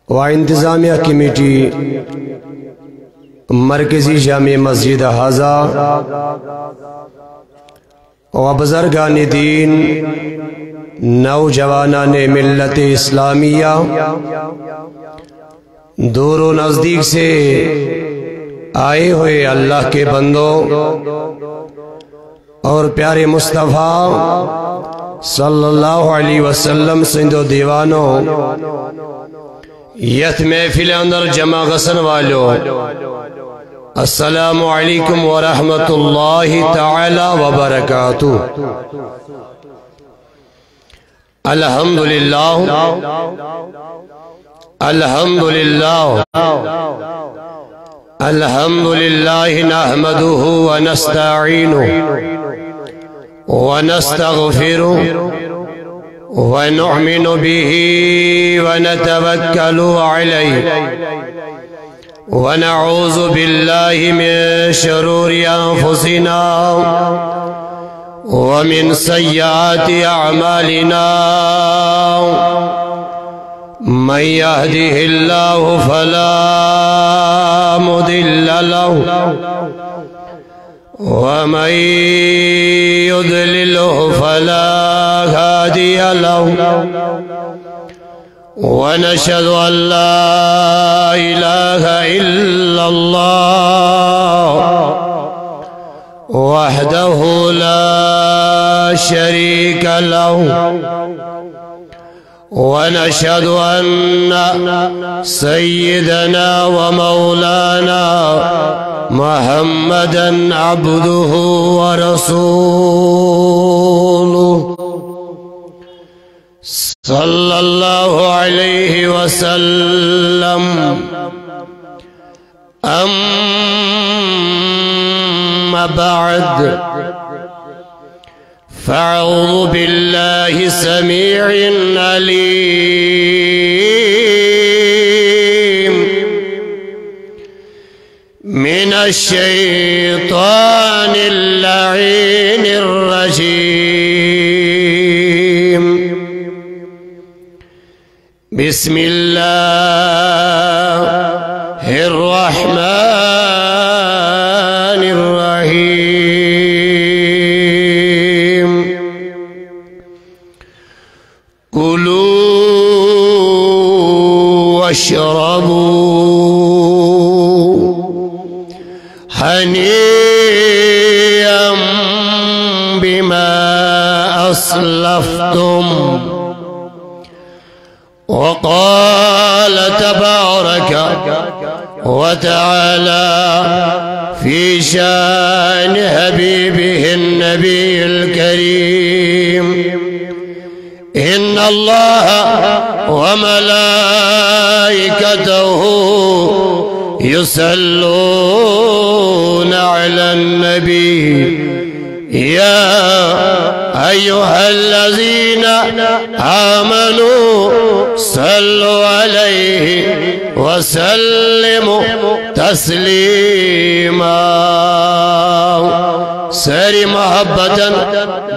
و انتظامیہ کمیٹی مرکزی جامع مسجد حاضہ و بزرگان دین نوجوانان ملت اسلامیہ دور و نزدیک سے آئے ہوئے اللہ کے بندوں اور پیارے مصطفیٰ صلی اللہ علیہ وسلم سندو دیوانوں یت محفل اندر جمع غسن والو السلام علیکم ورحمت اللہ تعالی وبرکاتہ۔ الحمدللہ الحمدللہ الحمدللہ نحمده ونستعینه ونستغفره ونؤمن به ونتوكل عليه ونعوذ بالله من شرور أنفسنا ومن سيئات أعمالنا من يهده الله فلا مضل له ومن يضلله فلا هادي له ونشهد أن لا إله إلا الله وحده لا شريك له ونشهد أن سيدنا ومولانا محمدًا عبده ورسوله صلى الله عليه وسلم أما بعد فأعوذ بالله السميع العليم من الشيطان اللعين الرجيم بسم الله الرحمن الرحيم كلوا واشربوا هنيئا بما أسلفتم وقال تبارك وتعالى في شان حبيبه النبي الكريم إن الله وملائكته يصلون على النبي يا أيها الذين آمنوا صلوا عليه وسلموا تسلیما۔ ساری محبتاً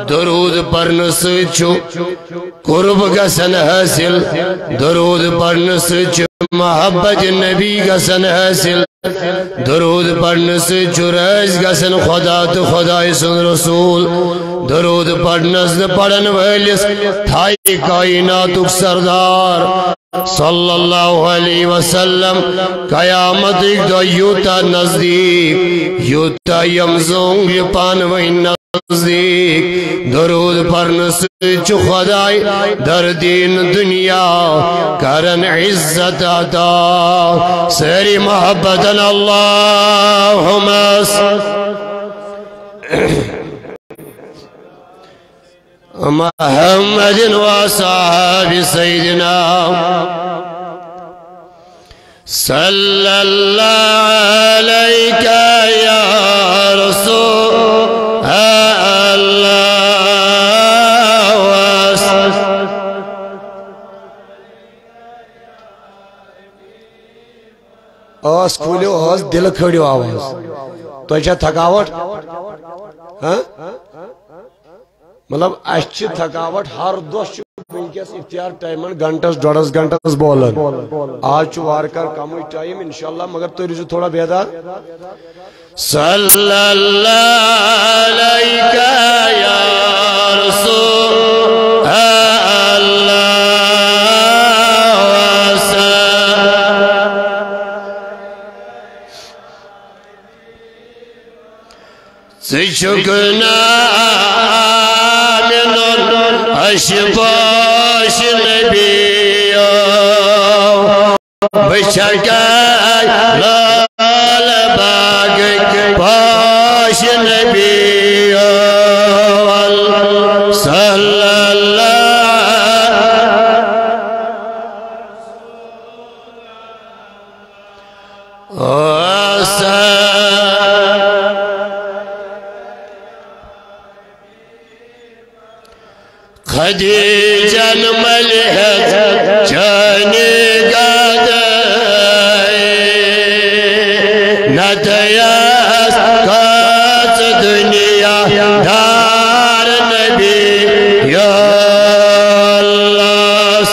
درود پڑھنے سے چھو قرب گسن حاصل، درود پڑھنے سے چھو محبت نبی گسن حاصل، درود پڑھنے سے چھو رئیس گسن خدا تو خدا سن رسول، درود پڑھنے سے پڑھن ویلیس تھائی کائناتک سردار صلی اللہ علیہ وسلم۔ قیامت ایک دو یوتا نزدیک، یوتا یمزونگ یپانوئی نزدیک، درود پڑھنے سے چھو خدای در دین دنیا کرن عزت عطا۔ سری محبتن اللہم محمد وصحاب سیدنا صلی اللہ علیہ یا رسول اللہ۔ آواز کھولیو، آواز دل کھڑیو آواز تو اچھا تھکاوٹ مطلب اچھی تھکاوٹ ہر دوش ونکس اختیار ٹائم گھنٹس ڈوڑس گھنٹس بولن آج چوار کر کم ٹائم انشاءاللہ مگر تو رجو تھوڑا بیدار صلی اللہ علیکہ یا رسول اللہ سچکنا من اشباش نبی بچکای لال باغ باش نبی صلی اللہ خدیجہ ملحت چانی گادائی نتیاس کاس دنیا دار نبی یا اللہ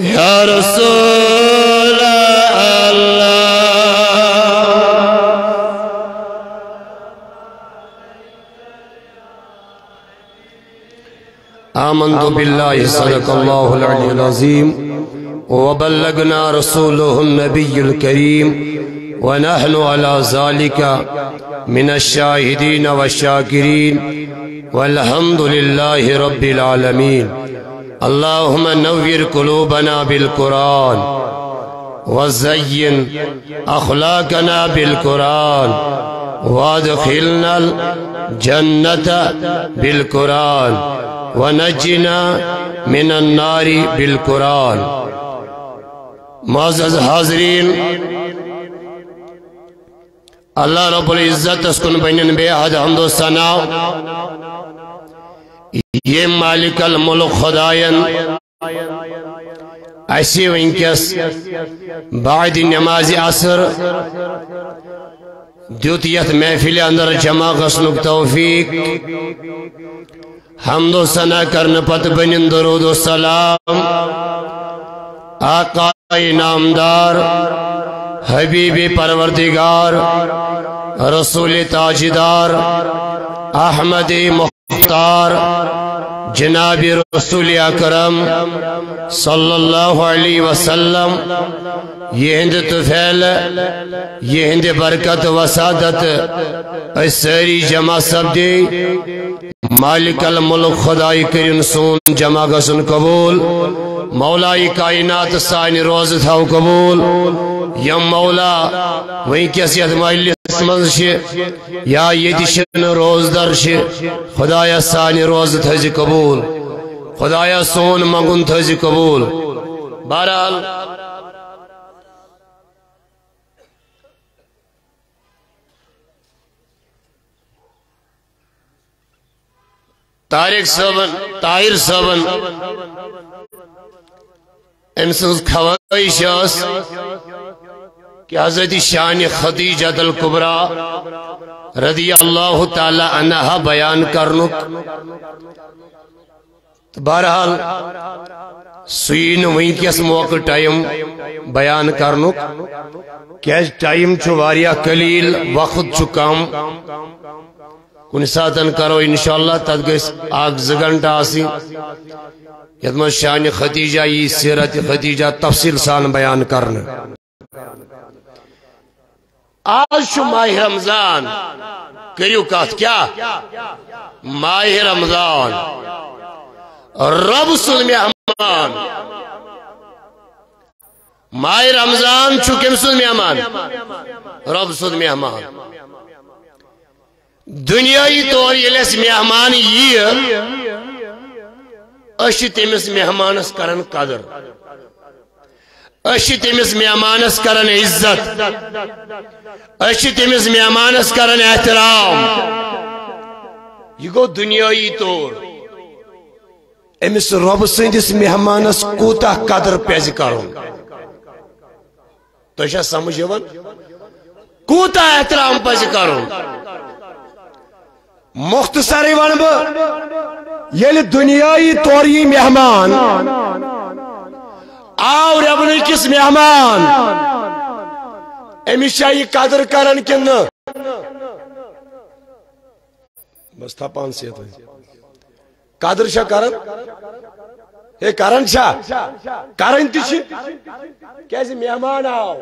یا رسول اللہ آمنت بالله صدق الله العلي العظيم وبلغنا رسوله النبي الكريم ونحن على ذلك من الشاهدين والشاكرين والحمد لله رب العالمين اللهم نور قلوبنا بالقرآن وزين أخلاقنا بالقرآن وادخلنا الجنة بالقرآن ونجنا من النار بالقرآن معزز حاضرین اللہ رب العزت اسکن بینن بے حد حمد و ثنا یہ مالک الملک خدایان ایسی ونکس بعد نماز عصر دیوتیت محفل اندر جمع غسنک توفیق حمد و ثنا کرن پت بنن درود و سلام آقا نامدار حبیب پروردگار رسول تاجدار احمد مختار جناب رسول اکرم صلی اللہ علیہ وسلم یہ ہند طفیل یہ ہند برکت و سعادت اس سری جمع سب دی مالک الملک خدای کرن سون جمع گسن قبول مولائی کائنات سانی روز تھاو قبول یم مولا وہیں کیسی اتمائی منز یا یہ دشن روز در خدایا سانی روز تھزی قبول خدایا سون منگن تھزی قبول بہرحال طاہر صاحبن امسنز خواہش اس کہ حضرت شان خدیجہ الکبریٰ رضی اللہ تعالی عنہ بیان کرنک بہرحال سوین وہیں کیس موقع ٹائم بیان کرنک کیس ٹائم چھو واریہ قلیل وقت چھو کم کن ساتن کرو انشاءاللہ تد گئس آگ زگنٹ آسی یدم شان خدیجہ یہ سیرت خدیجہ تفصیل سان بیان کرنا آج شو ماہ رمضان کریو کہت کیا ماہ رمضان رب سن مہمان ماہ رمضان چھو کم سن مہمان رب سن مہمان دنیای طور یلیس مہمان یہ اشی تیمس مہمانس کرن قدر اشی تیمس مہمانس کرن عزت اشی تیمس مہمانس کرن احترام یہ گو دنیای طور امس رب سندس مہمانس کوتا قدر پیز کرن تو شاہ سمجھون کوتا احترام پیز کرن مختصر ون یل دنیای توری مہمان آو ربن کس مہمان امس یہ قدر کرن کن بس تھا پان سے قدر شا کرن ہے کرن شا کرن تش کیسے مہمان آو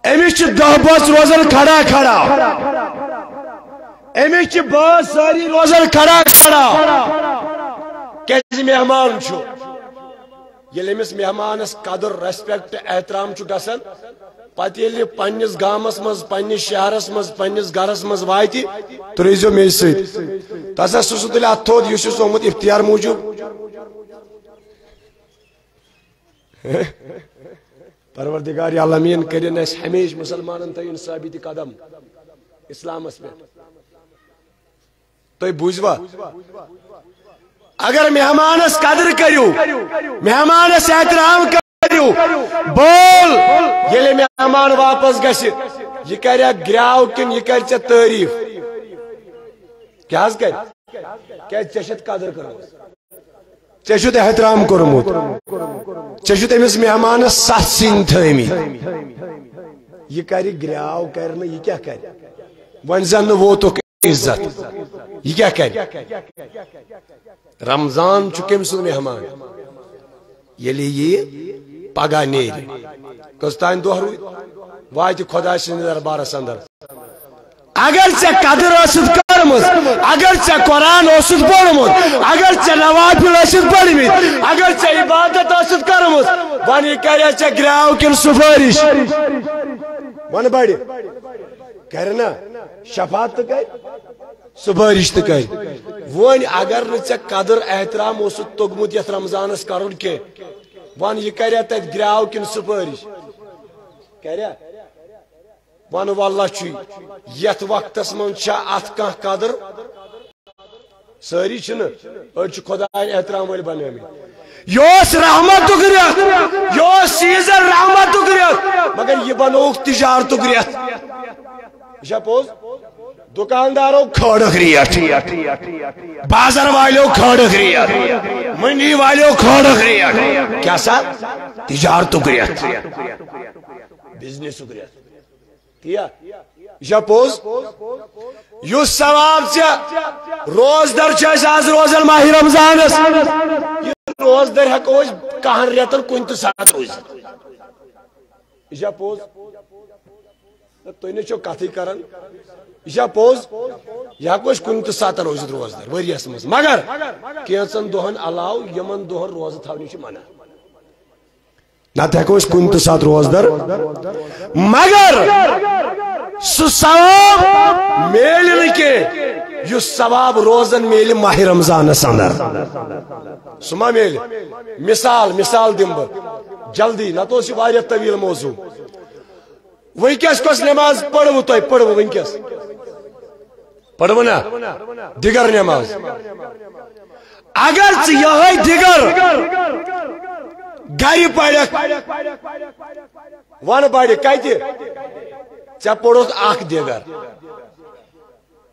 امس دہ بس روزن کھڑا کھڑا امس بس ساری روزن کھڑا کھڑا کیسے مہمان چھو یل امس مہمانس قدر ریسپیکٹ احترام چھو گسن پتہ یل پنس گامس مز پنس شہرس مز پنس گرس مز وات تریزو مے ست تسا سہ تیل ات تھود یہ سومت اختیار موجود پروردگار عالمین کرن اس ہمیش مسلمانن تین ثابت قدم اسلامس پہ تو بوزوا اگر مہمانس قدر کریو مہمانس احترام کریو بول یل مہمان واپس گس یہ کریا گراو کن یہ کر ژے تعریف کیا کر ژےٚ قدر کٔرمٕژ ژےٚ چھُتھ احترام کوٚرمُت ژےٚ چھُتھ أمِس مہمانس سَتھ سِنۍ تھٲمٕتۍ یہ کر گراو کر نہٕ یہ کیا کر وۄنۍ زن نہٕ ووتُکھ عزت یہ کیا کر رمضان چھُ کٔمۍ سُنٛد مہمان ییٚلہِ یہِ پگاہ نیرِ کٔژ تانۍ دۄہ روٗدۍ واتہِ خۄدا سٕنٛدِس دربارس اندر اگر ژےٚ قدر ٲسٕتھ کٔرمٕژ اگر ژےٚ قرآن اوسُتھ پوٚرمُت اگر ژےٚ نوافل ٲسِتھ پٔرمٕتۍ اگر ژےٚ عبادت ٲسٕتھ کٔرمٕژ وۄنۍ یہِ کریا ژےٚ گراو کِنہٕ سُفٲرِش وۄنۍ بڑِ کر نا شفاعت تہِ کر سفارش تہِ کر وۄنۍ اگر نہٕ ژےٚ قدر احترام اوسُتھ توٚگمُت یتھ رمضانس کرُن کینٛہہ وۄنۍ یہِ کریا تتہِ گراو کِنہٕ سفارش کریا ون واللہ چھُے یتھ وقتس منٛز چھا اتھ کانٛہہ قدر سٲری چھِنہٕ أڑۍ چھِ خۄدایَن احترام وٲلۍ بنٲومٕتۍ یہ اوس رحمتُک رٮ۪تھ یہ اوس سیٖزن رحمتُک رٮ۪تھ مگر یہ بنووُکھ تجارتُک رٮ۪تھ یہ چھا پوٚز دکاندارو کھٲڑکھ ریٹ بازر والیو کھٲڑکھ ریٹ منڈی والیو کھٲڑکھ ریٹ کیا سا تجارتُک رٮ۪تھ بزنسُک رٮ۪تھ یہ پوز یس ثواب ژےٚ روزدر چھِ آز روزان ماہ رمضانس یہ روزدر ہیکو کہن ریتن کن تہ سات روزت یہ پوز تھی نہ کتھی کران یہ پوز یہ ہیکو کن تہ سات روزت روزدر ورس مز مگر کینچن دہن علاوہ یمن دہن روزہ تھونی منع نت ہیکو کن تہ سات روزدر مگر سہ ثواب میل نہ یس ثواب روزن میل ماہ رمضانس اندر سہ ما میل مثال دم بہ جلدی نت یہ طویل موضوع ونکس کس نماز پڑھو تھی پڑھو ونکس پڑھو نا دیگر نماز اگر یہ دیگر گھر پڑھ ون پڑھ کتہ ژےٚ پوٚرُتھ اکھ دِگر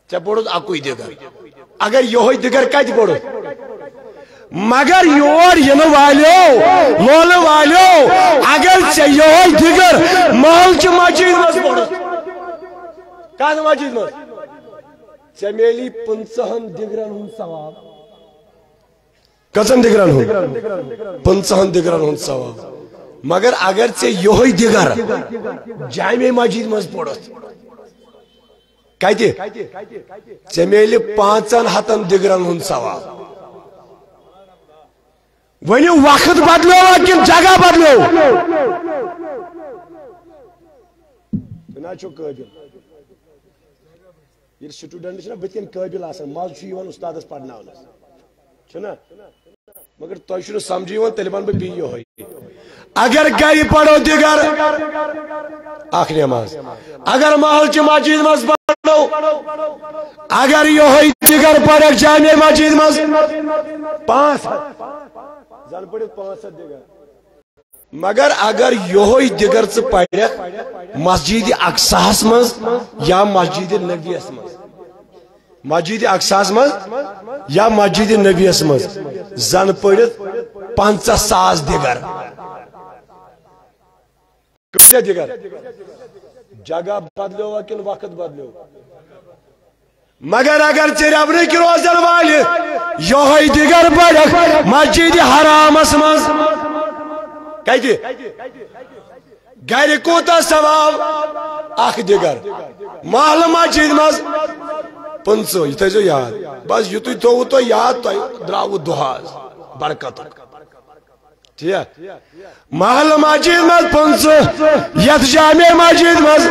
ژےٚ پوٚرُتھ اکُے دِگر اگر یہوے دِگر کتہِ پوٚرُتھ مگر یور ینہٕ والیو لولہٕ والیو اگر ژےٚ یہوے دِگر محلچہِ مسجد منٛز پوٚرُتھ کتھ مسجد منٛز ژےٚ میلی 50 دِگرن ہُنٛد ثواب کٔژن دِگرن ہُنٛد 50 دِگرن ہُنٛد ثواب مگر اگر یہ دِگر جامع مسجد مز پوٚرُتھ کتہ میل 500 دِگرن ہُنٛد ثواب ونیو وقت بدلو کن جگہ بدلو قابل یہ سٹوڈنٹ بتن قابل مزہ استادس پڑھنس مگر تھی سمجھی تیل ون بی یہ اگر گھر پڑھو دِگر اخ نماز اگر محلچہ مسجد مز پڑھو اگر یہ دِگر پڑھ جامع مسجد مز 500 زن پڑھ 500 دِگر مگر اگر یہ دِگر ژٕ پڑھ مسجد اقصاہس مز یا مسجد نبیس مز مسجد اقصاس مز یا مسجد نبیس مز زن پڑھت 50,000 دگر کتنے دگر جگہ بدلو کن وقت بدلو مگر اگر ربن کی روزن والے یہ دگر پڑھ مسجد حرامس مز کتہ گر کوتا ثواب اخ دگر محل مسجد مز 500 یہ تھو یاد بس یہ تھو تو یاد تہ درو دہاز برکت ٹھیک محل مسجد مز 500 یت جامع مسجد مز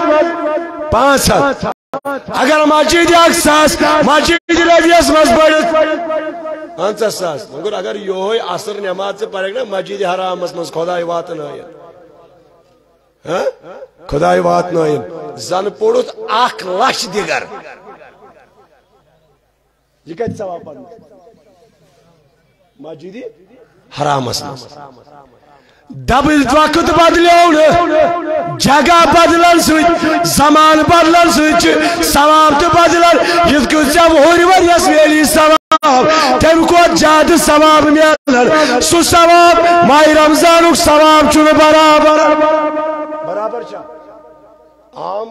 500 اگر مسجد اقصاس مسجد نبیس مز پڑھت 50,000 مگر اگر یہ عصر نماز سے پڑھے نا مسجد حرامس مز خدای وات نائن خدای وات نائن زن پوڑت 1,00,000 دگر یہ کت ثواب پڑھنا مسجد حرامس مز دبل وقت بدلو جگہ بدلن ست زمان بدلن ست ثواب تو بدلن یہ کہ جب ہوری ورس میلی ثواب تم کو زیادہ ثواب ملن سو ثواب ماہ رمضان ثواب چھ برابر عام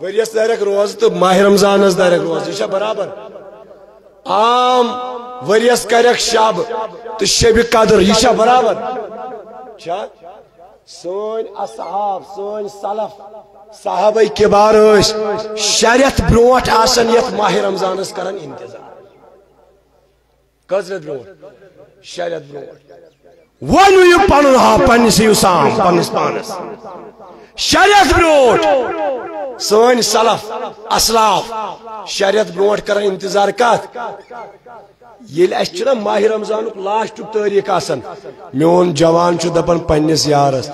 ورس دریک روز تو ماہ رمضان دریک روز یہ برابر عام ورس کرک شب تو شب قدر یہ برابر سون اصحاب سون سلف صحابہ کبار شریعت بروٹ آسن یت ماہ رمضان کرن انتظار کزرت بروٹ شریعت بروٹ ونو یہ پنن ہا پنس سام پنس پانس شریعت بروٹ سون سلف اسلاف شریعت بروٹ کرن انتظار کت یل اچھنا ماہ رمضان لاسٹ تاریخ آسان میون جوان چھ دپن پنس یارس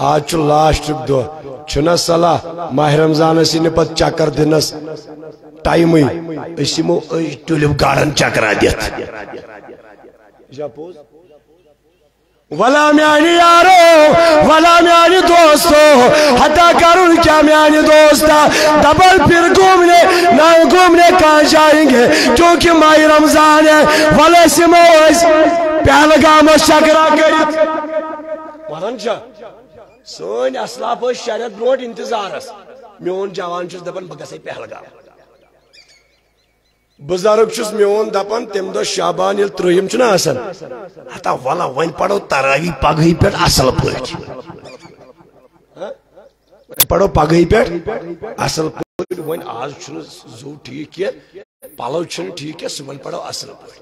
آج چھ لاسٹ دہ چھنا صلاح ماہ رمضان سی پت چکر دنس ٹائم اسمو ٹولپ گارڈن چکرا دت ولا میانی یارو ولا میانی دوستو حتی کرن کیا میانی دوستا ڈبل پھر گھومنے نہ گھومنے کہاں جائیں گے کیونکہ ماہ رمضان ہے ولا سموز پہلگام شکرا کرت ونن چا سون اسلاف شریعت بروٹ انتظارس میون جوان چھ دپن بہ گژھے پہلگام بزرگ چھ میون دپان تم دہ شابان یل 3 چھنا آسان ہتا ولا ون پڑھو تراوی پگہی پہ اصل پٲٹھۍ پڑھو پگہی پہ اصل پٲٹھۍ ون آز چھُنہٕ زو ٹھیک کی پلو چھنہٕ ٹھیک کی سہ ون پڑھو اصل پٲٹھۍ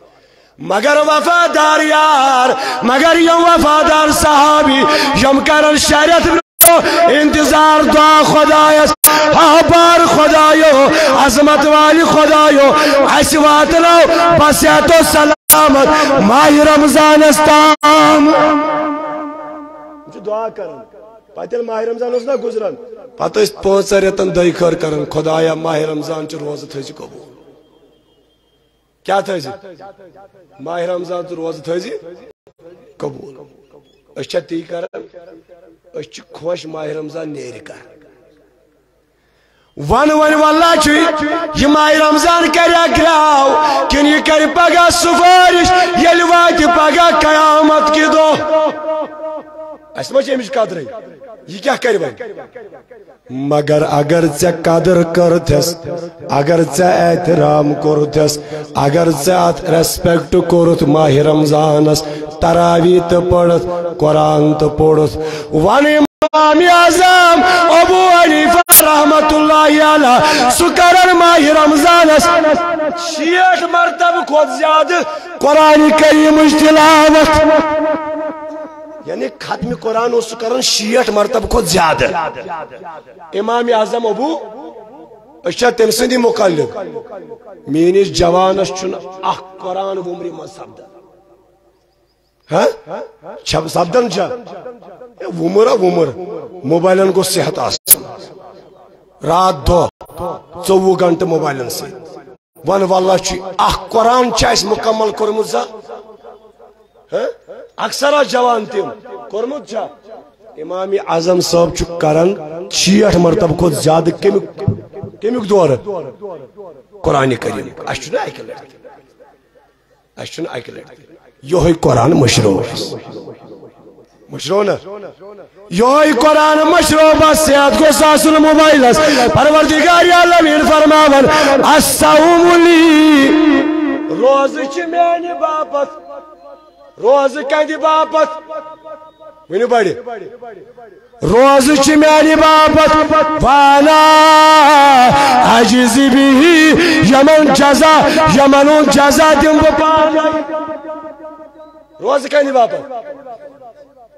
مگر وفادار یار مگر یم وفادار صحابی یم کرن شریعت انتظار دعا خدایس بار خدایو عظمت والی خدایو اس واتنو بصیت و سلامت ماہ رمضان استام دعا کرن پتہ ماہ رمضان اس نہ گزرن پتہ اس 5 رتن دئی خیر کرن خدایا ماہ رمضان چ روز تھزی قبول کیا تھزی ماہ رمضان چ روز تھزی قبول اس تی کرن اس خوش ماہ رمضان نیر کر ون واللہ یہ ماہ رمضان کریا گراو کن یہ کر پگہ سفارش یل وات پگہ قیامت کی دو اس مجھ امچ قدر یہ کیا کر مگر اگر ژے قدر کرتس اگر ژے احترام کورتس اگر ژے ات ریسپیکٹ کورت ماہ رمضانس تراوی تو پڑھت قرآن تو پڑھت ون امام اعظم ابو حنیفہ رحمت اللہ علیہ سکرن ماہ رمضانس 60 مرتبہ کھت زیادہ قرآن کریم تلاوت یعنی ختم قرآن اس کرن 60 مرتبہ کھت زیادہ امام اعظم ابو اچھا تم سندی مقلد مینس جوانس چھن اخ قرآن ومری من سپدن ہاں سپدن چھا ومر موبائلن کو صحت آسن رات دو 24 گھنٹہ موبائلن سے ون واللہ چھ اخ قرآن چھ مکمل کورمت زا اکثر جوان تم کورمت چھا امام اعظم صاحب چھ کرن 60 مرتبہ کھت زیادہ کمی کمیک دور قرآن کریم اشنا اکہ لٹ یہ قرآن مشروع نا یہ قرآن مشروع بس صحت کو ساسن موبائل پروردگار عالمین فرماون الصوم لی روز چھ میانہ باپت روز کدی باپت ونیو بڑی روز چھ میانہ باپت وانا اجزی بھی یمن جزا دم بپانا روز کدی باپت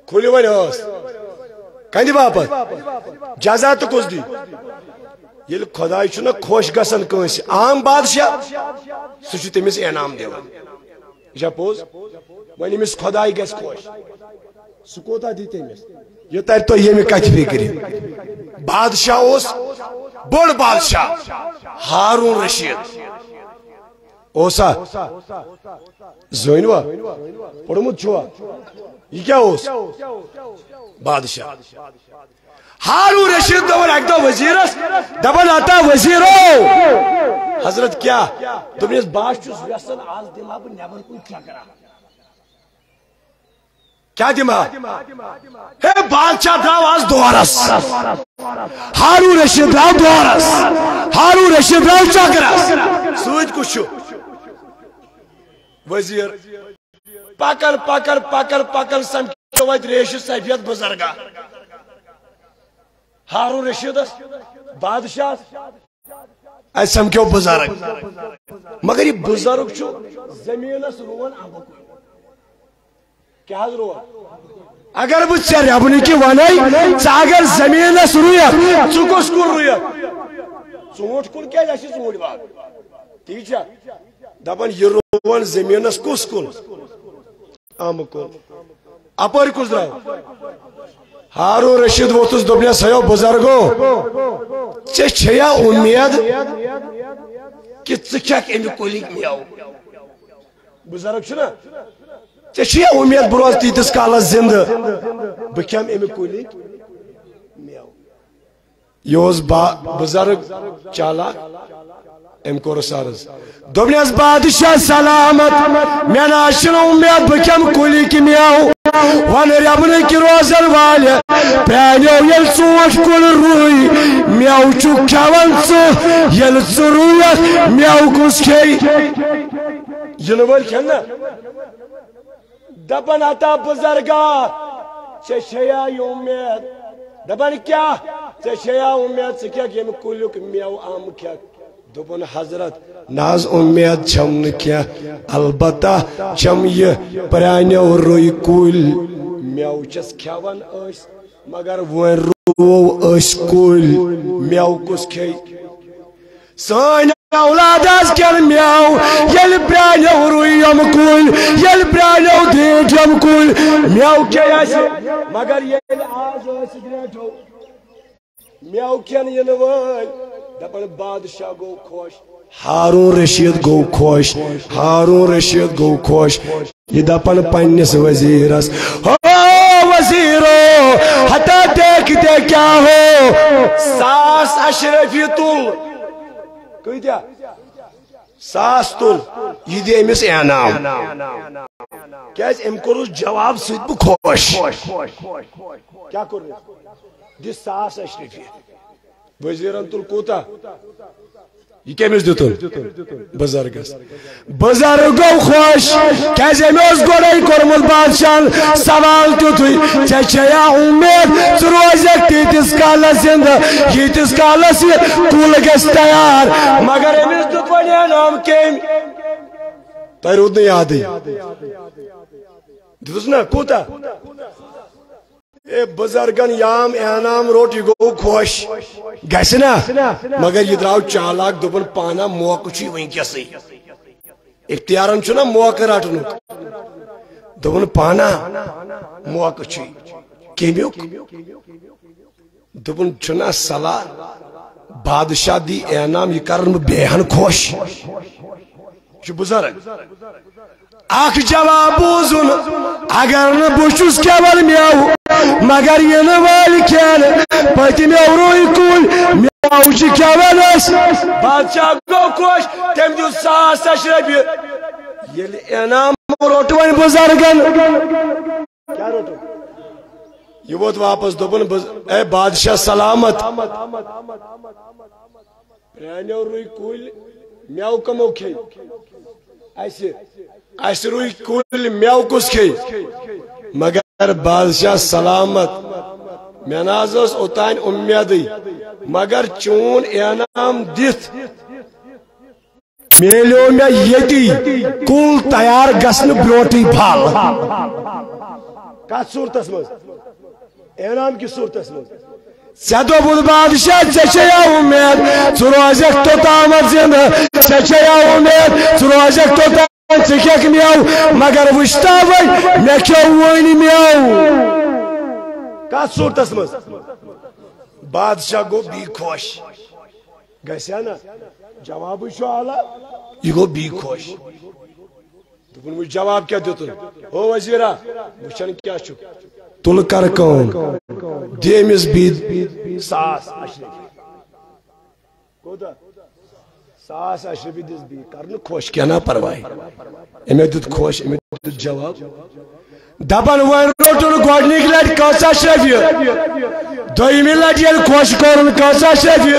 کھولی ون اس کدی باپت جزا تو کس دی یل خدای چھنا خوش گسن کنس عام بادشاہ سہ تمس انعام دیوان یہ پوز ون امس خدای گس خوش سہ کوتا دی تمس یہ تر تو یہ کت فکر بادشاہ اس بڑ بادشاہ ہارون رشید اوسا زینوا پڑھمت چھوا یہ کیا اس بادشاہ ہارون رشید دور ایک دو وزیرس دبن آتا وزیرو حضرت کیا تم اس باش چوس ویسن آز دماغ نیبر کوئی چکرا کیا دماغ ہے بادشاہ دراو آز دورس ہارون رشید دراو دورس ہارون رشید دراو چکرس سوچ کچھو وزیر پکر سمکھو وت ریش سفید بزرگا ہارون رشید بادشاہ سمکھو بزرگ مگر یہ بزرگ چھو زمینس رون اب کیا رون اگر بہ ژے ربنہ کی ونائی اگر زمینس رویت ژٕ کس کُن رویت ژوٗنٛٹھ کُن کیازِ اَسہِ چھُ ژوٗنٛٹھۍ باغ ٹھیک چھا دپان یہ رون زمینس کس کن ام کن اپر کس درو ہارون رشید ووتس دوپنس ہیو بزرگو ژے چھیا امید کہ ژٕ کھیکھ امی کُلِک میوٕ بزرگ چھُنا ژے چھیا امید بہ روز تیٖتِس کالس زندٕ بہ کھیمہٕ امی کُلِک میوٕ یہ اوس بزرگ چالاک ام کورس عرض دوپنس بادشاہ سلامت مے ناشن امید بہ کھیمہٕ کُلِک میوٕ ون ربنہ کی روزن والے پرانیو یل ژوٗنٛٹھ کُل روٗی میوٕ چھُکھ کھٮ۪وان ژٕ ییٚلہِ ژٕ روٗیکھ میوٕ کُس کھیٚیہِ ینہٕ وٲلۍ کھٮ۪ن نا دپان ہتا بزرگا ژےٚ چھیا یہِ امید دپان کیٛاہ ژےٚ چھیا امید ژٕ کھیکھ ییٚمہِ کُلیُک میوٕ ام کھیکھ دوپن حضرت ناز امید چھم نکیا البتہ چھم یہ پرانیو روی کل میو چس کھیون اس مگر ون رو اس کل میو کس کھی سان اولاد از کل میو یل پرانیو روی یم کل یل پرانیو دیج یم کل میو کیا سی مگر یل آز اس گریٹو میو کین ینوال دپن بادشاہ گو خوش ہارون رشید گو خوش ہارون رشید گو خوش یہ دپن پنس وزیرس ہو وزیرو ہتا دیکھتے کیا ہو ساس اشرفی تل کتیا ساس تل یہ دی امس انعام کیاز ام کورس جواب سیت بہ خوش کیا کور دی ساس اشرفی وزیرن تل کوتا یہ کمس دتن بزرگس بزرگ گو خوش کیازِ أمۍ اوس گۄڈَے کوٚرمُت بادشاہن سوال تیُتھُے ژےٚ چھیا امید ژٕ روزکھ تیٖتِس کالس زندٕ ییٖتِس کالس یہِ کُل گژھِ تیار مگر أمِس دیُت وۄنۍ انعام کٔمۍ تۄہہِ روٗد نہٕ یادٕے دِتُس نا کوٗتاہ اے بزرگن یام انعام روٹ یہ گو خوش گھس نا مگر یہ دراو چالاک دوپن پانا موقع چھ ونکیسے اختیارن چھنا موقع رٹنک دوپن پانا موقع چھ کیمیوک دوپن چھنا صلاح بادشاہ دی انعام یہ کرن بیہن خوش چھ بزرگ اخ جواب بوزن اگر نہ بوچھس کیول میو مگر ین وال کھین پتم روی کل میوچ کیا ونس بادشاہ گو خوش تم دیت 100 رۄپیہِ ییٚلہِ انعام روٚٹ وۄنۍ بزرگن کیا روٚٹ یہ ووت واپس دوپن اے بادشاہ سلامت پرانیو روی کل میو کمو کھے اس روی کل میو کس کھے مگر بادشاہ سلامت میں ناز اس اوتان امیدی مگر چون انعام دت میلیو میں یتی کل تیار گسن بروٹی پھل کت صورتس مز انعام کی صورتس مز ژےٚ دوٚپُتھ بادشاہ ژےٚ چھےٚ اُمید ژٕ روزکھ توٚتامتھ زِنٛدٕ ژےٚ چھےٚ اُمید ژٕ روزکھ توٚتامتھ ژٕ کھٮ۪کھ میوٕ مگر وٕچھتا وۄنۍ مےٚ کھیوٚو وٕنۍ میوٕ کتھ صورتس منٛز بادشاہ گوٚو بی خۄش گژھِ ہا نا جوابٕے چھُ اعلیٰ یہِ گوٚو بی خۄش دوٚپُن وٕچھ جواب کیٛاہ دِتُن ہو وزیرا وٕچھن کیٛاہ چھُ تُل کر کٲم دِ أمِس بیٚیہِ 100 اشرفی کوتاہ 100 اشرفی دِس بیٚیہِ کر نہٕ خۄش کینٛہہ نا پرواے أمۍ دیُت خۄش أمۍ دیُت جواب دپن وۄنۍ روٚٹُن گۄڈنِکہِ لٹہِ 100 رۄپیہِ دوٚیمہِ لٹہِ ییٚلہِ خۄش کوٚرُن 100 رۄپیہِ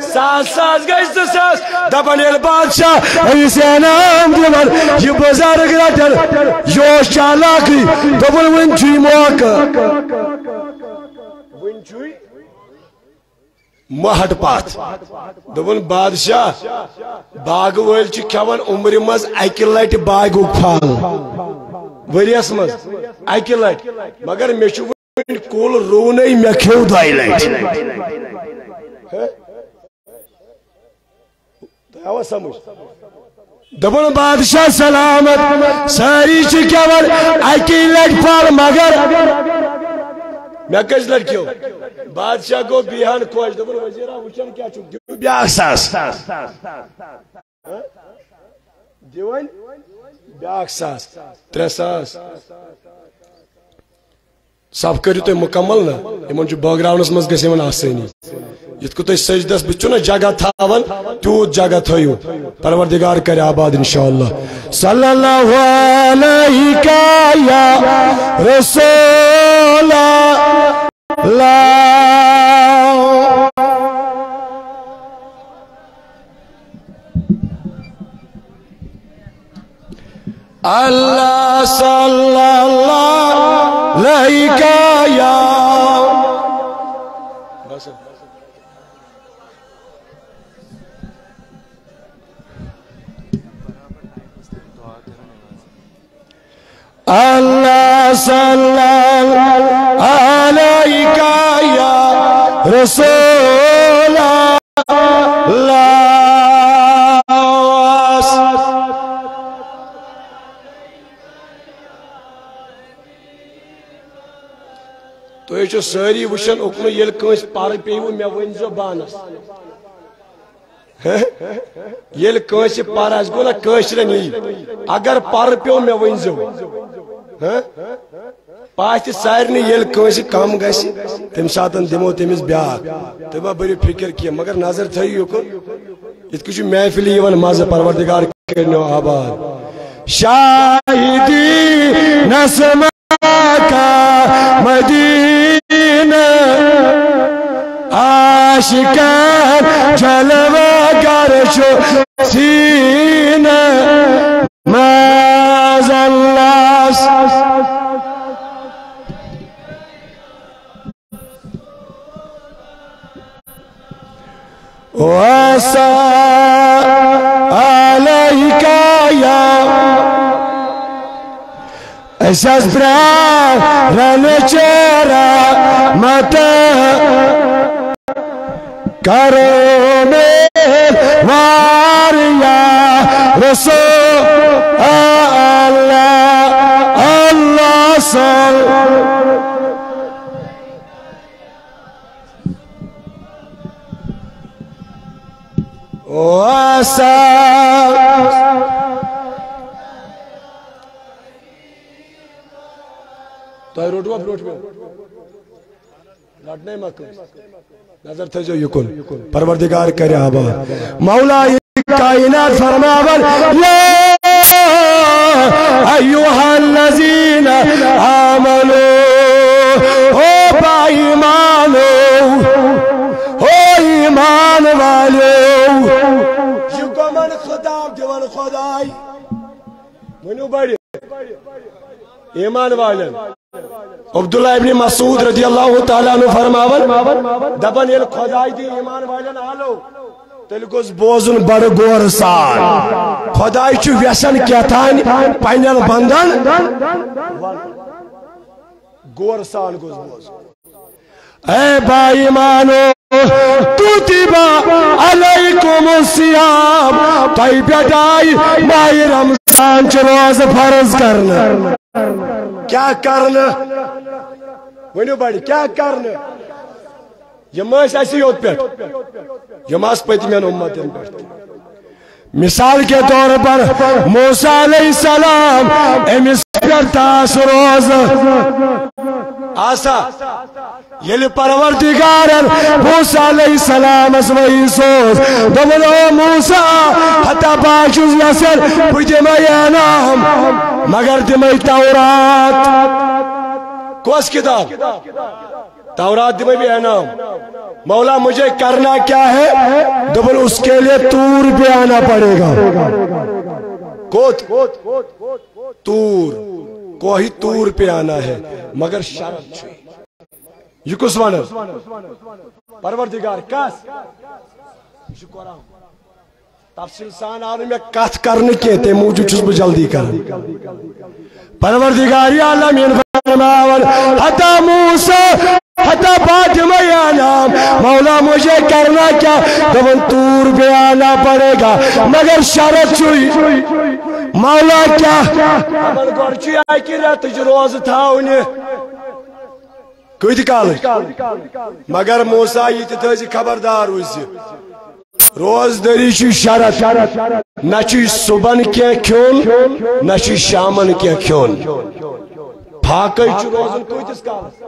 100 گژھِ 200 دپن ییٚلہِ بادشاہ أمِس انعام دِوان یہِ بُزرگ رٹن یہِ اوس چالاکٕے دوٚپُن وٕنۍ چھُے موقعہٕ وٕنۍ چھُے مہٹ پتھ دوٚپُن بادشاہ باغہٕ وٲلۍ چھِ کھٮ۪وان عمرِ منٛز اکہِ لٹہِ باغُک پھل ؤریس منٛز اکہِ لٹہِ مگر مےٚ چھُ وٕنۍ کُل رُونٕے مےٚ کھیوٚو 2 لٹہِ آوا سمجھ دوٚپُن بادشاہ سلامت سٲری چھِ کھٮ۪وان اکی لٹہِ پھل مگر مےٚ کٔژِ لٹہِ کھیوٚو بادشاہ گوٚو بیٚیہِ ہن خۄش دوٚپُن وزیرا وٕچھن کیٛاہ چھُکھ دِیِو بیٛاکھ 100 دِ وۄنۍ بیٛاکھ 100 300 سب کٔرِو تُہۍ مُکمل نا یِمن چھُ بٲگراونس منٛز گژھِ یِمن آسٲنی یِتھ کٔنۍ تُہۍ سجدس بہٕ چھُ نا جگہ تھاوان تیوٗت جگہ تھٲیِو پروردگار کرِ آباد انشاءاللہ صلی اللہ علیہ یا رسول اللہ اللہ صلی اللہ علیہ یا اللہ صلی اللہ علیہ یا رسول اللہ تُہۍ چھِو سٲری وٕچھان اُکنُے ییٚلہِ کٲنٛسہِ پَرٕ پیٚیوٕ مےٚ ؤنۍزیو بانس ییٚلہِ کٲنٛسہِ پَرٕ آسہِ گوٚو نا کٲشرٮ۪ن یی اگر پَرٕ پیوٚو مےٚ ؤنۍزیو پاتہِ سارنٕے ییٚلہِ کٲنٛسہِ کم گژھِ تمہِ ساتہٕ دِمو تٔمِس بیٛاکھ تُہۍ مہ بٔرِو فِکر کینٛہہ مگر نظر تھٲیِو یُکُن یِتھ کٔنۍ چھُ محفِلہِ یِوان مزٕ پروردگار کٔرِنو آباد شاہدی نسمہ کا مدینہ عاشقان جلوہ گر چھُ سینہ معاذ اللہ وَسَا عَلَيْكَ يَا اساس بران چرا مت کرو وار یا رسول اللہ اللہ صلی وسا تو روٹوا بروٹ میں لڑنے مکہ نظر تھے جو یکن پروردگار کرے آباد مولا کائنات فرماول یا ایوہا الذین آمنو او با ایمانو او ایمان والو یکو من خطاب دیوان خدای منو بڑی ایمان والن عبداللہ ابن مسعود رضی اللہ تعالیٰ عنہ فرماول دبن یل خدای دی ایمان والن آلو تیل گوز بوزن بڑ گور سان خدای چو ویسن کیتان پینل بندن گور سان گوز بوزن اے با ایمانو کتبا علیکم الصیام تائی بیٹائی ماہ رمضان چو روز فرض کرنا کیا کرنا ونیو بڑی کیا کرنا یہ ماس ایسی یوت پیٹ یہ ماس پیتی میں امت پیٹ مثال کے طور پر موسیٰ علیہ السلام امس کرتاس روز آسا یلی پروردگارن موسیٰ علیہ السلام اس وہی سوز دولو موسیٰ حتی باچوز یسر پوچھے میں نام مگر دمائی تورات کوس کتاب تورات دمائی بھی نام مولا مجھے کرنا کیا ہے دبل اس کے لیے تور پہ آنا پڑے گا کوت تور کوئی تور پہ آنا ہے مگر شرط چھوئی یہ کس وانا پروردگار کس تفصیل سان آنے میں کت کرنے کے تے موجود چیز جلدی کر پروردگاری عالمین فرماول حتی موسیٰ حتی فاطمہ یا نام مولا مجھے کرنا کیا دون تور پہ آنا پڑے گا مگر شرط چوئی مولا کیا عمل گرچی آئی کی رہت روز تھا انہیں کوئی دکھالج مگر موسیٰ یہ تھی خبردار ہوئی روز داری چی شرط نہ چی صبح کیا کھون نہ چی شامن کیا کھون پھاکی چی روزن کوئی تس کالج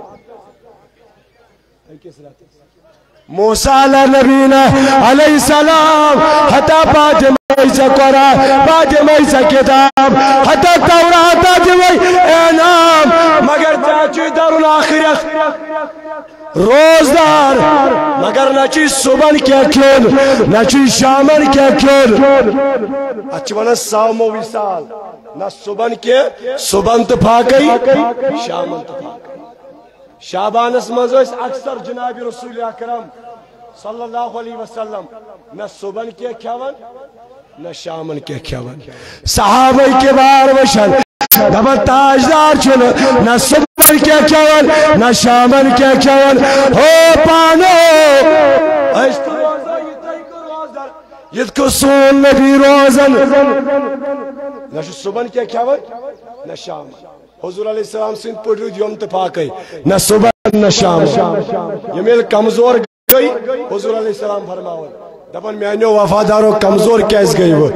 موسیٰ نبینا علیہ السلام حتی فاطمہ سے قرآن فاطمہ سے کتاب حتی تورات جوئی انام مگر چاچی در الاخرت روزدار مگر نچی صبح کیا کھون نچی شامن کیا کھون اچھوانا ساومو ویسال نہ صبح کیا صبح تو پھاکی شامن تو پھاکی شعبان اسمز اکثر جناب رسول اکرم صلی اللہ علیہ وسلم نہ صبح کے کھیون نہ شامن کے کھیون صحابہ کے بار وشن دبر تاجدار چن نہ صبح کے کھیون نہ شامن کے کھیون ہو پانو اشتو روزہ یہ تائی کو روزدار یہ کو سون نبی روزن نہ صبح کے کھیون نہ شامن حضور علیہ السلام سن پڑھو یوم تفاقی نہ صبح نہ شام یہ میل کمزور گئی حضور علیہ السلام فرماؤ دبن میانیو وفادارو کمزور کیس گئی وہ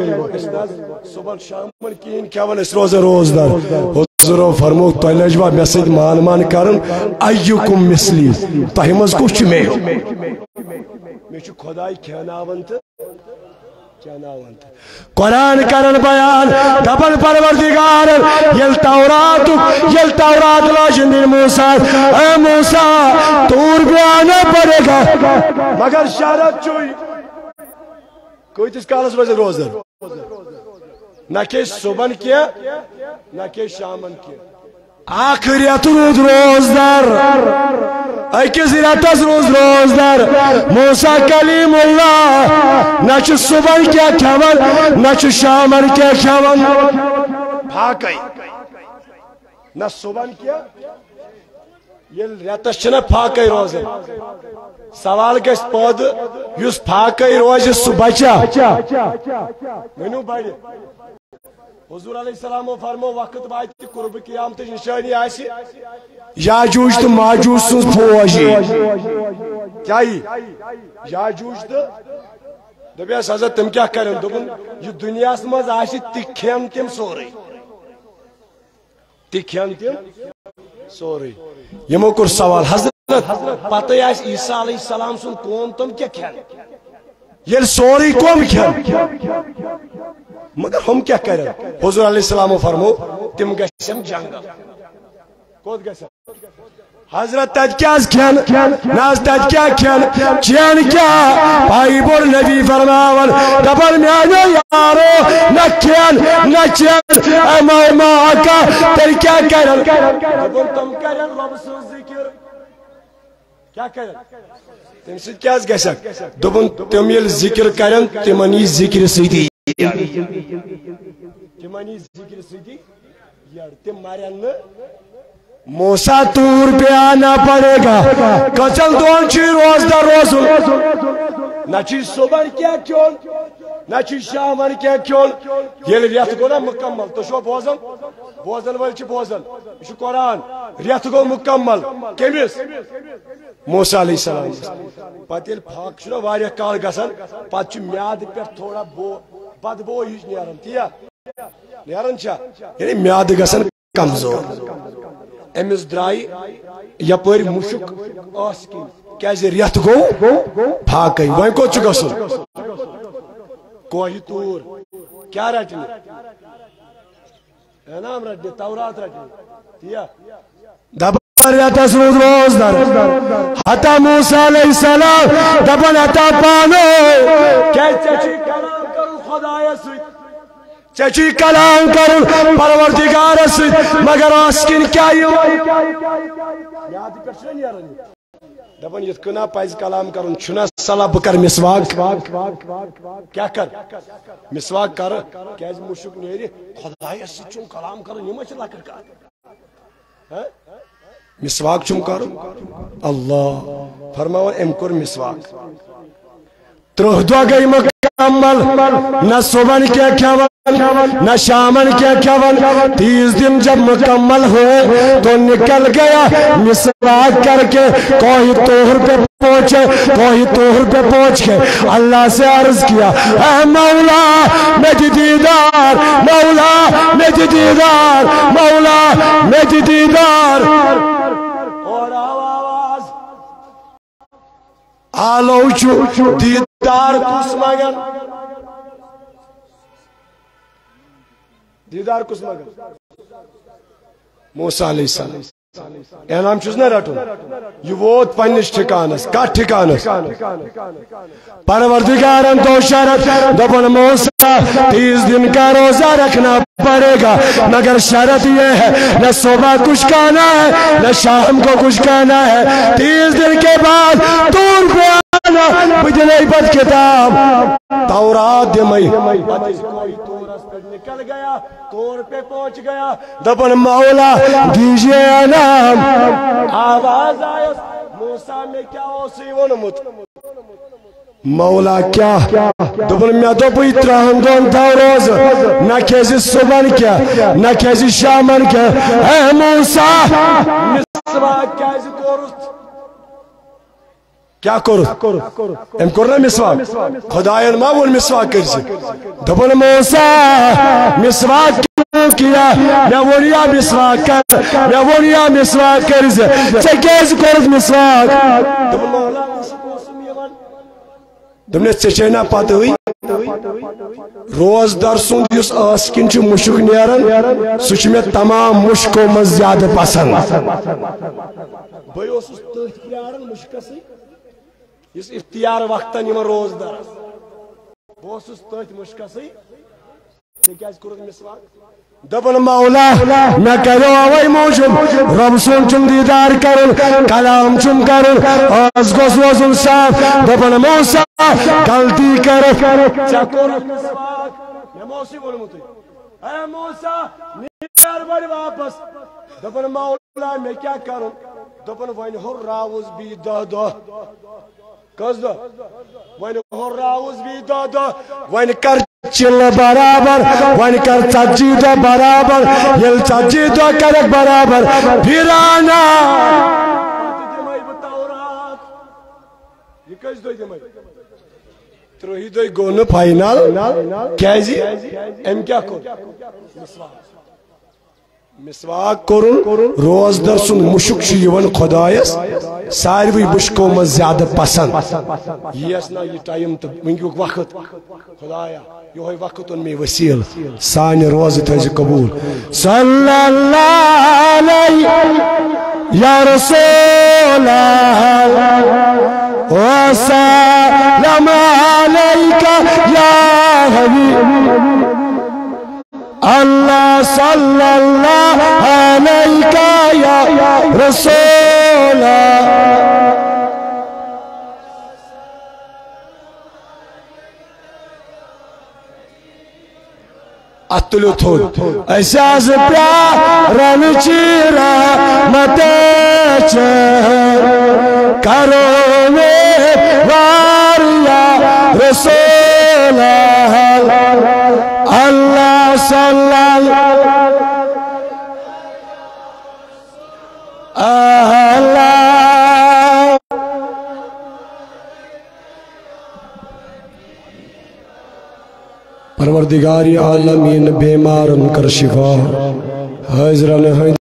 صبح شام کین کیون اس روز روزدار حضور فرمو تو لجوا میسید مان کرن ایوکم مثلی تحمز کچھ میں چھو خدای کھیناونت قرآن کرن بیان دبن پروردگار یل تورات لاشن دن موسیٰ اے موسیٰ تور بھی آنا پڑے گا مگر شرط چوئی کوئی تس کالس روز روزدر نہ کہ صبح کیا نہ کہ شامن کیا آخریت روزدر ایکس ریتس روزدر موسیٰ کلیم اللہ نچ صبح کیا کھون نچ شامن کیا کھون پھاکی نہ صبح کیا یہ ریتس چھنا پھاکی روزن سوال گیس پود یس پھاکی روز صبح چا منو بڑی حضور علیہ السلام فرمو وقت باتی قرب قیامت نشانی آسی یاجوج تو ماجوج سن فوجی کیا ہی یاجوج تو دبیس حضرت تم کیا کریں دبن یہ دنیا سمجھ آسی تکھین تم سوری تکھین تم سوری یمو کور سوال حضرت پتہ آس عیسیٰ علیہ السلام سن قوم تم کیا کھین یل سوری قوم کھین مگر ہم کیا کریں حضور علیہ السلام فرمو تم گژھن جنگل کوت گژھن حضرت تت کیا کھین ناز تت کیا کھین چین کیا بھائی بول نبی فرماون دبر میانو یارو نہ کھین نہ چین اے ماں کا تیل کیا کرن دبن تم کرن رب سن ذکر کیا کرن تم سے کیا گژھن دبن تم یل ذکر کرن تمنی ذکر سیدھی تمنی ذکر سیدھی یار تم مارن موسیٰ تور پہ آنا پڑے گا کچل دون چی روز در روزن نہ چی صبح کیا کیون نہ چی شامن کیا کیون یہ ریت گو نا مکمل تو شو بوزن بوزن وال چی بوزن یہ قرآن ریت گو مکمل کمیس موسیٰ علیہ السلام پتہ یل پھاک چھنا واریاہ کال گژھان پتہ چھ میاد پہ تھوڑا بدبو ہش نیران تیا نیران چھا یعنی میاد گژھان کمزور امس درائی یپر مشک آس کن ریت گو پھاکی وین کوت گھن کوہ تور کیا رٹنے انعام رٹنے تورات رٹنے دبن ریتس رود روز در حتی موسیٰ علیہ السلام دبن حتی پانو چچی کلام کرو خدای سویت چچی کلام کرن پروردگار سید مگر آسکن کیا یاد پر چھنا نیرن دپن یت کنا پز کلام کرن چھنا صلاح بکر مسواک کیا کر مسواک کر کیاز مشک نیری خدای سید چون کلام کرن یہ مچ لکر کر مسواک چون کر اللہ فرماون ام کر مسواک ترہ دو گئی مکمل نہ صبح کیا کھیون نہ شامن کیا کھیون 30 دن جب مکمل ہوئے تو نکل گیا مسواک کر کے کوہ طور پہ پہنچے کوہ طور پہ پہنچ کے اللہ سے عرض کیا اے مولا میری دیدار مولا میری دیدار مولا میری دیدار اور آواز آلو چو دیدار کس مگن دیدار کس مگن موسیٰ علیہ السلام اعلام چھس نہ رٹو یہ ووت پنس ٹھکانس کت ٹھکانس پروردگارن تو شرط دپن موسیٰ 30 دن کا روزہ رکھنا پڑے گا مگر شرط یہ ہے نہ صبح کچھ کھانا ہے نہ شام کو کچھ کھانا ہے 30 دن کے بعد طور پہ آنا بدلے بد کتاب تورات دمائی نکل گیا طور پہ پہنچ گیا دپن مولا دیجئے انعام آواز آئے موسیٰ میں کیا اوسی ونمت مولا کیا دپن میں دپی 3 دن تھا روز نہ کیسی صبح کیا نہ کیسی شامن کیا اے موسیٰ مسواک کیسی کورست کیا کرو ام کرنا مسواک خدایان ما ون مسواک کرسی دپن موسیٰ مسواک کیا میں ونیا مسواک کر میں ونیا مسواک کرسی چے کیسی کرس مسواک دپن مولا دپن چچینا پتہ ہوئی روز در سند یس آسکن چھ مشک نیرن سہ میں تمام مشکوں من زیادہ پسند بھائی اوسس تٔتھۍ پیارن مشکسٕے یس اختیار وقتن یمن روز در بہ اوسس تٔتھۍ مشکسٕے ژےٚ کیازِ کوٚرُتھ مسواک دپن مولا میں کرو اوے موجود رب سن چم دیدار کرن کلام چم کرن آز گوس روزن صاف دپن موسیٰ غلطی کر ژےٚ کوٚرُتھ مسواک مےٚ موسی ووٚنمُت اے موسیٰ نیر بڑ واپس دپن مولا میں کیا کرن دپن وۄنۍ ہُرراوُس بیٚیہِ 10 دۄہ کٔژ دۄہ وۄنۍ ہُرراوُس بیٚیہِ 10 دۄہ وۄنۍ کر چل برابر ون کر 40 دۄہ برابر یل 40 دۄہ کرک برابر پھر آنا دمائی بتاورات یہ کس دۄہ دمائی 3 دۄہ گو نہٕ فائنل کیازِ ام کیا کوٚر مسواک کرن روز در سن مشک یون خدایس ساروی مشکو من زیادہ پسند یہ اسنا یہ ٹائم تو ونکیک وقت خدایا یہ وقت ان میں وسیل سان روز تھز قبول صلی اللہ علیہ یا رسول وسلم علیک یا حبیب اللہ صلی اللہ علیہ یا رسول اتلو تھوڑ ایساز پیارن چیرہ متیچ کرو میں واریا رسول اللہ صلی اللہ پروردگار عالمین بیمارن کر شفا حاضران